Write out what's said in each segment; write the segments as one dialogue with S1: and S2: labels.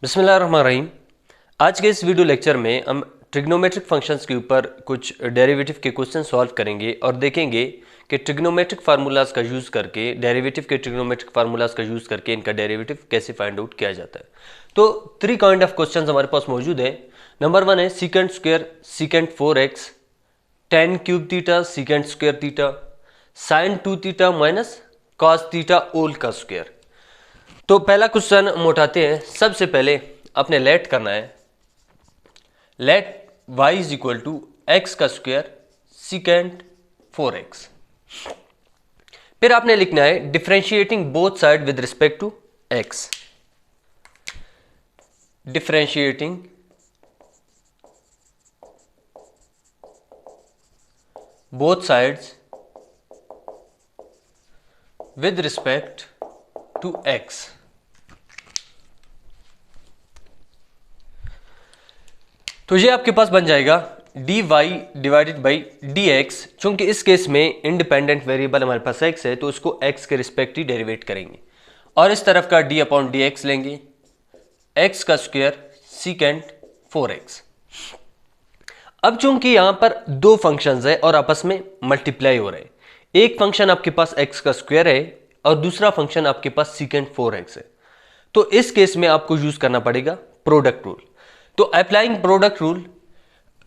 S1: बिस्मिल्लाहिर्रहमानिर्रहीम। आज के इस वीडियो लेक्चर में हम ट्रिग्नोमेट्रिक फंक्शंस के ऊपर कुछ डेरिवेटिव के क्वेश्चन सॉल्व करेंगे और देखेंगे कि ट्रिग्नोमेट्रिक फार्मूलाज का यूज़ करके ट्रिग्नोमेट्रिक फार्मूलाज का यूज़ करके इनका डेरिवेटिव कैसे फाइंड आउट किया जाता है। तो 3 काइंड ऑफ क्वेश्चन हमारे पास मौजूद है। नंबर 1 है secant square secant 4x tan cube theta secant square theta sine 2 theta minus cos theta whole का स्क्वायर। तो पहला क्वेश्चन हम उठाते हैं। सबसे पहले अपने लेट करना है, let y is equal to X का स्क्वायर सीकेंट 4x। फिर आपने लिखना है differentiating both side with respect to x, differentiating both sides with respect to x। तो ये आपके पास बन जाएगा dy डिवाइडेड बाई dx। चूंकि इस केस में इंडिपेंडेंट वेरिएबल हमारे पास x है तो उसको x के रिस्पेक्ट ही डेरिवेट करेंगे और इस तरफ का d अपॉन dx लेंगे, x का स्क्वायर सीकेंट 4x। अब चूंकि यहां पर दो फंक्शंस है और आपस में मल्टीप्लाई हो रहे हैं, एक फंक्शन आपके पास x का स्क्वायर है और दूसरा फंक्शन आपके पास सीकेंट 4x है, तो इस केस में आपको यूज करना पड़ेगा प्रोडक्ट रूल। तो applying product rule,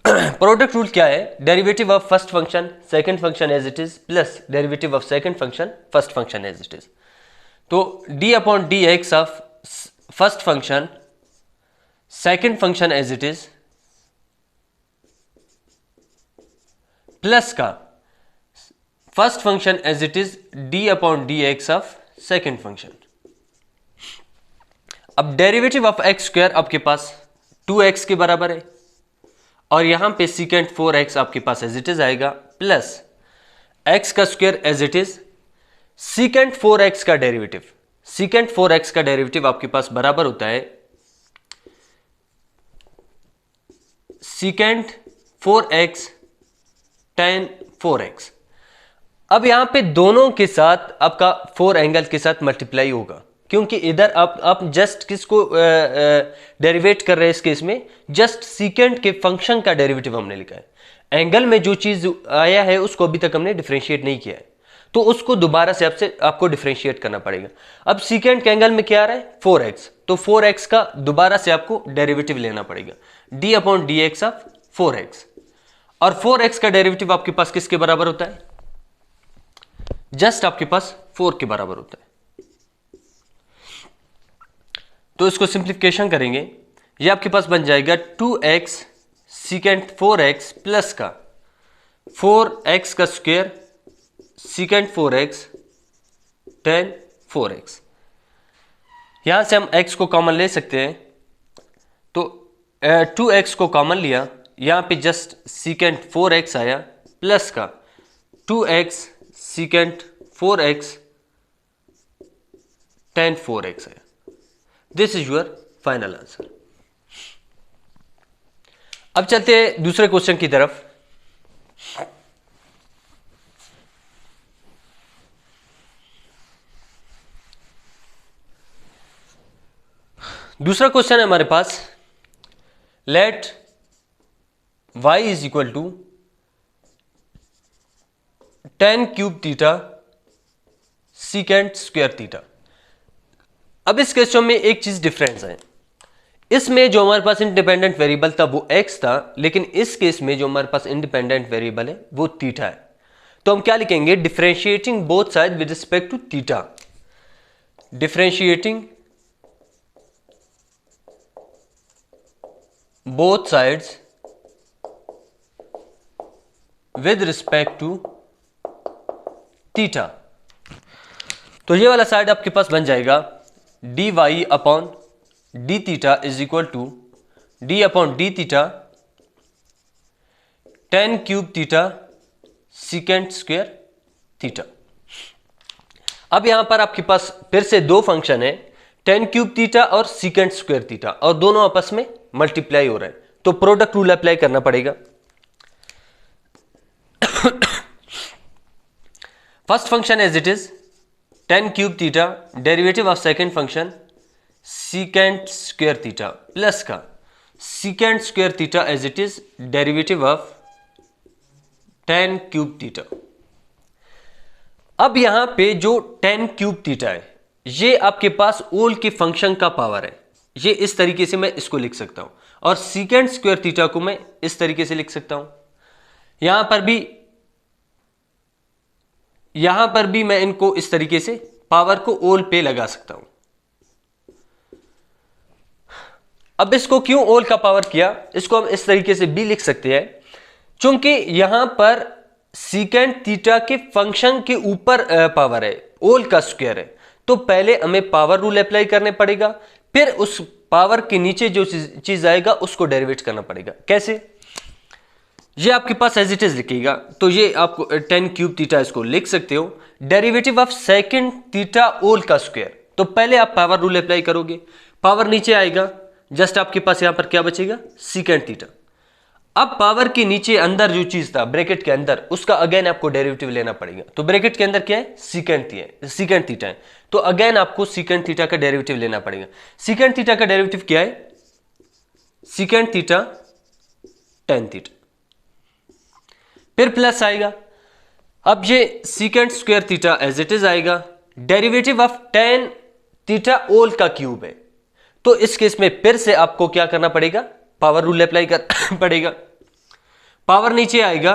S1: product rule क्या है? Derivative of first function second function as it is plus derivative of second function first function as it is. तो d upon D X of first function second function as it is plus का first function as it is d upon D X of second function. अब derivative of X square आपके पास 2x के बराबर है और यहां पे सीकेंट 4x आपके पास एज इट इज आएगा प्लस x का square as it is secant 4x का डेरिवेटिव। सीकेंट 4x का डेरिवेटिव आपके पास बराबर होता है सीकेंट 4x tan 4x। अब यहां पे दोनों के साथ आपका 4 एंगल के साथ मल्टीप्लाई होगा, क्योंकि इधर आप जस्ट किसको डेरिवेट कर रहे हैं? इस केस में जस्ट सीकेंट के फंक्शन का डेरिवेटिव हमने लिखा है। एंगल में जो चीज आया है उसको अभी तक हमने डिफरेंशिएट नहीं किया है, तो उसको दोबारा से आपको डिफरेंशिएट करना पड़ेगा। अब सीकेंट के एंगल में क्या आ रहा है? 4x, तो 4x का दोबारा से आपको डेरिवेटिव लेना पड़ेगा d upon D X of 4x। और 4x का डेरिवेटिव आपके पास किसके बराबर होता है? जस्ट आपके पास 4 के बराबर होता है। तो इसको सिंप्लीफिकेशन करेंगे, ये आपके पास बन जाएगा 2x सीकेंट 4x प्लस का 4x का square secant 4x tan 4x। यहां से हम x को कॉमन ले सकते हैं, तो 2x को कॉमन लिया, यहां पे जस्ट सीकेंट 4x आया प्लस का 2x secant 4x tan 4x आया। This is your final answer. अब चलते हैं दूसरे क्वेश्चन की तरफ। दूसरा क्वेश्चन है हमारे पास, let y is equal to tan cube theta secant square theta. अब इस क्वेश्चन में एक चीज डिफरेंस है, इसमें जो हमारे पास इंडिपेंडेंट वेरिएबल था वो x था, लेकिन इस केस में जो हमारे पास इंडिपेंडेंट वेरिएबल है वो थीटा है। तो हम क्या लिखेंगे? Differentiating both side with respect to theta, differentiating both sides with respect to theta. तो ये वाला साइड आपके पास बन जाएगा dy upon D theta is equal to d upon D theta tan cube theta secant square theta. अब यहां पर आपके पास फिर से दो फंक्शन है, tan क्यूब थीटा और सीकेंट स्क्वायर थीटा, और दोनों आपस में मल्टीप्लाई हो रहे हैं, तो प्रोडक्ट रूल अप्लाई करना पड़ेगा। First function as it is tan cube theta, derivative of second function secant square theta plus का secant square theta as it is derivative of tan cube theta. अब यहां पे जो tan क्यूब थीटा है ये आपके पास ओल के फंक्शन का पावर है, ये इस तरीके से मैं इसको लिख सकता हूं, और सीकेंट स्क्वायर थीटा को मैं इस तरीके से लिख सकता हूं। यहां पर भी मैं इनको इस तरीके से पावर को ओल पे लगा सकता हूं। अब इसको क्यों ओल का पावर किया, इसको हम इस तरीके से भी लिख सकते हैं, क्योंकि यहां पर सीकेंट थीटा के फंक्शन के ऊपर पावर है, ओल का स्क्वायर है, तो पहले हमें पावर रूल अप्लाई करने पड़ेगा, फिर उस पावर के नीचे जो चीज आएगा उसको डेरिवेट करना पड़ेगा। कैसे, ये आपके पास एज इट इज लिखिएगा, तो ये आपको tan क्यूब थीटा इसको लिख सकते हो, derivative of second theta whole का स्क्वायर। तो पहले आप पावर रूल अप्लाई करोगे, पावर नीचे आएगा, जस्ट आपके पास यहां पर क्या बचेगा, सीकेंट थीटा। अब पावर के नीचे अंदर जो चीज था ब्रैकेट के अंदर, उसका अगेन आपको डेरिवेटिव लेना पड़ेगा। तो ब्रैकेट के अंदर क्या है, सीकेंट थीटा है, तो अगेन आपको सीकेंट थीटा का डेरिवेटिव लेना पड़ेगा। सीकेंट थीटा का डेरिवेटिव क्या है, सीकेंट थीटा tan थीटा, फिर प्लस आएगा। अब ये secant square theta as it is आएगा, derivative of tan theta whole का क्यूब है, तो इस केस में फिर से आपको क्या करना पड़ेगा, पावर रूल अप्लाई कर पड़ेगा। पावर नीचे आएगा,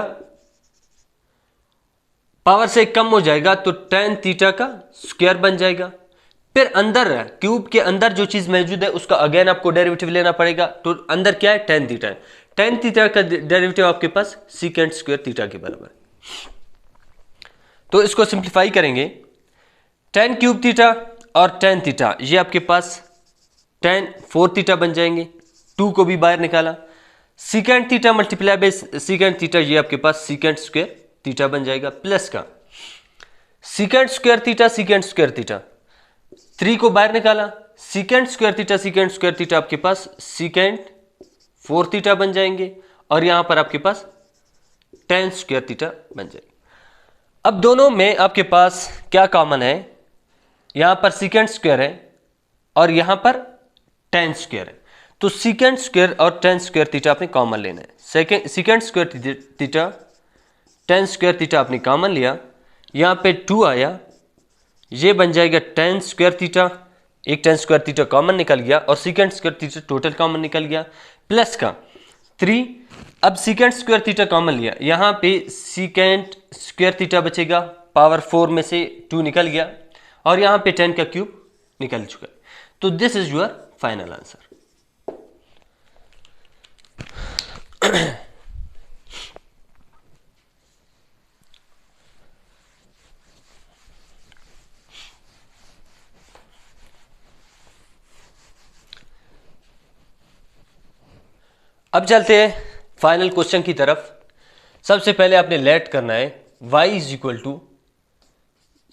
S1: पावर से कम हो जाएगा तो tan थीटा का स्क्वायर बन जाएगा। फिर अंदर क्यूब के अंदर जो चीज मौजूद है उसका अगेन आपको डेरिवेटिव लेना पड़ेगा, तो अंदर क्या है, tan थीटा है। tan थीटा का डेरिवेटिव आपके पास सीकेंट स्क्वायर थीटा के बराबर है। तो इसको सिंप्लीफाई करेंगे, tan क्यूब थीटा और tan थीटा ये आपके पास tan 4 थीटा बन जाएंगे, 2 को भी बाहर निकाला, secant theta multiply by secant theta ये आपके पास सीकेंट स्क्वायर थीटा बन जाएगा, प्लस का सीकेंट स्क्वायर थीटा 3 को बाहर निकाला, सीकेंट स्क्वायर थीटा आपके पास सीकेंट 4 थीटा बन जाएंगे, और यहां पर आपके पास tan स्क्वायर थीटा बन जाएगा। अब दोनों में आपके पास क्या कॉमन है, यहां पर सीकेंट स्क्वायर है और यहां पर tan स्क्वायर है, तो सीकेंट स्क्वायर और tan स्क्वायर थीटा आपने कॉमन लेना है। Secant square theta tan square theta आपने कॉमन लिया, यहां पे 2 आया, ये बन जाएगा tan स्क्वायर थीटा, एक tan स्क्वायर थीटा कॉमन निकल गया और secant square theta total common निकल गया, प्लस का 3। अब सीकेंट स्क्वायर थीटा कॉमन लिया, यहां पे सीकेंट स्क्वायर थीटा बचेगा, पावर 4 में से 2 निकल गया, और यहां पे tan का क्यूब निकल चुका है। तो this is your final answer. अब चलते हैं फाइनल क्वेश्चन की तरफ। सबसे पहले आपने लेट करना है y is equal to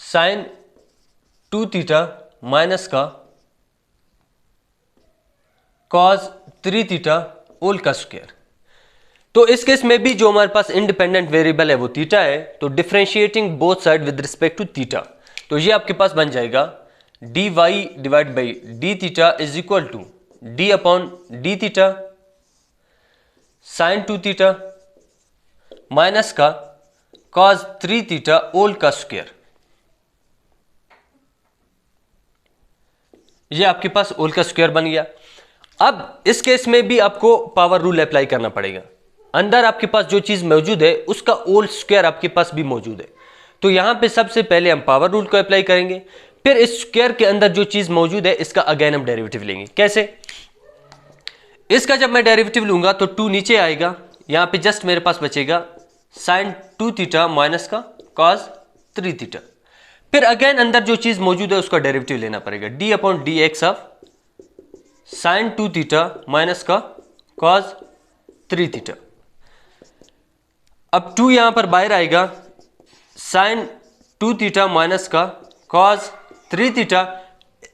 S1: sine 2 theta minus का कॉस 3 थीटा ओल का स्क्वायर। तो इस केस में भी जो हमारे पास इंडिपेंडेंट वेरिएबल है वो थीटा है, तो differentiating both side with respect to theta, तो ये आपके पास बन जाएगा dy divide by D theta is equal to D upon D theta sine 2 theta minus का कॉस 3 थीटा ओल का स्क्वायर। ये आपके पास ओल का स्क्वायर बन गया। अब इस केस में भी आपको पावर रूल अप्लाई करना पड़ेगा, अंदर आपके पास जो चीज मौजूद है उसका ओल स्क्वायर आपके पास भी मौजूद है, तो यहां पे सबसे पहले हम पावर रूल को अप्लाई करेंगे, फिर इस स्क्वायर के अंदर जो चीज मौजूद है इसका अगेन हम डेरिवेटिव लेंगे। कैसे, इसका जब मैं डेरिवेटिव लूंगा तो 2 नीचे आएगा, यहां पे जस्ट मेरे पास बचेगा साइन 2 थीटा माइनस का कॉस 3 थीटा, फिर अगेन अंदर जो चीज मौजूद है उसका डेरिवेटिव लेना पड़ेगा, D upon D X of sine 2 theta minus का कॉस 3 थीटा। अब 2 यहां पर बाहर आएगा, साइन 2 थीटा माइनस का कॉस 3 थीटा,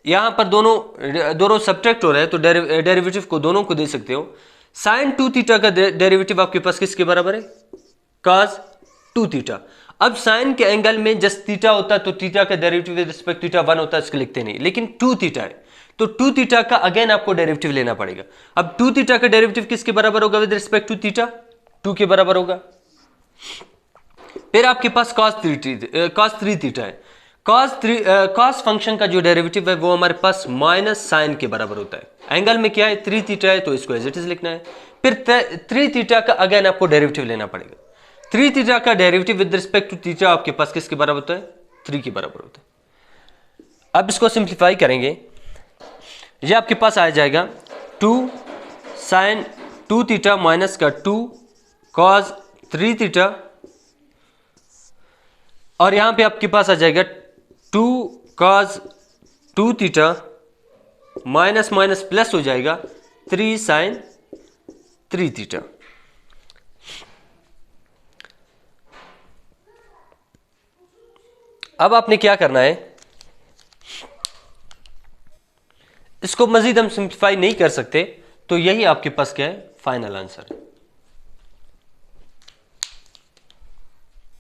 S1: यहां पर दोनों सब्ट्रैक्ट हो रहे हैं तो डेरिवेटिव को दोनों को दे सकते हो। साइन 2 थीटा का डेरिवेटिव आपके पास किसके बराबर है, कॉस 2 थीटा। अब साइन के एंगल में जस्ट थीटा होता तो थीटा का डेरिवेटिव विद रिस्पेक्ट थीटा 1 होता, इसको लिखते नहीं, लेकिन 2 थीटा है तो 2 थीटा का अगेन आपको डेरिवेटिव लेना पड़ेगा। अब 2 थीटा का डेरिवेटिव किसके बराबर होगा विद रिस्पेक्ट टू थीटा? 2 के बराबर होगा। फिर आपके पास cos 3 थीटा है। cos फंक्शन का जो डेरिवेटिव है वो हमारे पास माइनस साइन के बराबर होता है। एंगल में क्या है? 3 थीटा है, तो इसको एज इट इज लिखना है। फिर 3 थीटा का अगेन आपको डेरिवेटिव लेना पड़ेगा। 3 थीटा का derivative with respect to theta आपके पास किसके बराबर होता है? 3 के बराबर होता है। अब इसको सिंप्लीफाई करेंगे, ये आपके पास आ जाएगा 2 साइन 2 थीटा माइनस का 2 कॉस 3 थीटा, और यहां पे आपके पास आ जाएगा 2 cos 2 theta minus minus plus हो जाएगा 3 साइन 3 थीटा। अब आपने क्या करना है, इसको मजीद हम सिंप्लीफाई नहीं कर सकते, तो यही आपके पास क्या है? फाइनल आंसर है।